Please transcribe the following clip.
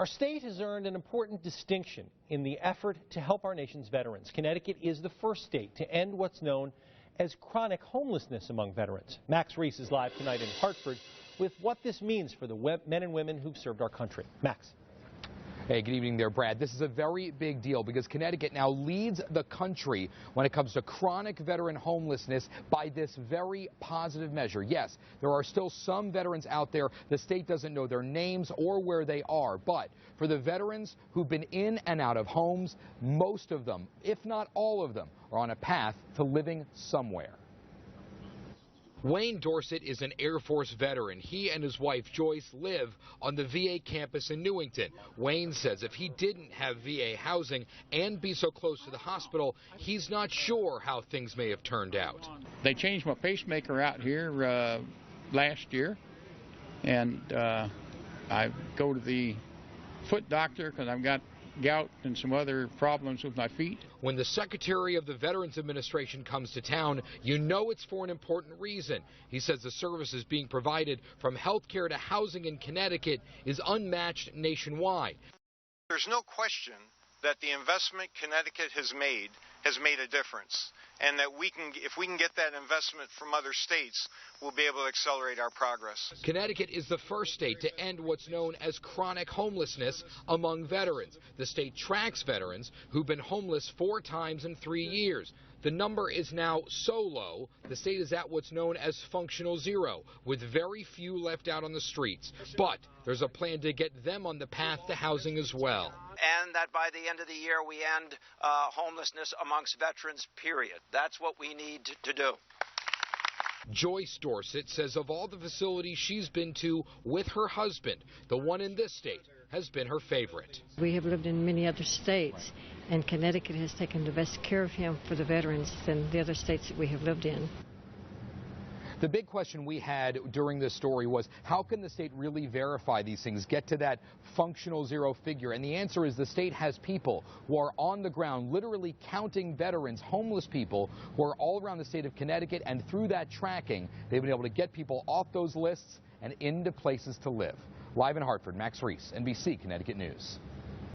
Our state has earned an important distinction in the effort to help our nation's veterans. Connecticut is the first state to end what's known as chronic homelessness among veterans. Max Reese is live tonight in Hartford with what this means for the men and women who've served our country. Max. Hey, good evening there, Brad. This is a very big deal because Connecticut now leads the country when it comes to chronic veteran homelessness by this very positive measure. Yes, there are still some veterans out there. The state doesn't know their names or where they are. But for the veterans who've been in and out of homes, most of them, if not all of them, are on a path to living somewhere. Wayne Dorsett is an Air Force veteran. He and his wife Joyce live on the VA campus in Newington. Wayne says if he didn't have VA housing and be so close to the hospital, he's not sure how things may have turned out. They changed my pacemaker out here last year, and I go to the foot doctor because I've got gout and some other problems with my feet. When the Secretary of the Veterans Administration comes to town, you know it's for an important reason. He says the services being provided from health care to housing in Connecticut is unmatched nationwide. There's no question that the investment Connecticut has made a difference, and that if we can get that investment from other states, we'll be able to accelerate our progress. Connecticut is the first state to end what's known as chronic homelessness among veterans. The state tracks veterans who've been homeless 4 times in 3 years. The number is now so low, the state is at what's known as functional zero, with very few left out on the streets. But there's a plan to get them on the path to housing as well. And that by the end of the year we end homelessness amongst veterans, period. That's what we need to do. Joyce Dorsett says of all the facilities she's been to with her husband, the one in this state has been her favorite. We have lived in many other states, and Connecticut has taken the best care of him for the veterans than the other states that we have lived in. The big question we had during this story was, how can the state really verify these things, get to that functional zero figure? And the answer is the state has people who are on the ground literally counting veterans, homeless people who are all around the state of Connecticut, and through that tracking, they've been able to get people off those lists and into places to live. Live in Hartford, Max Reese, NBC Connecticut News.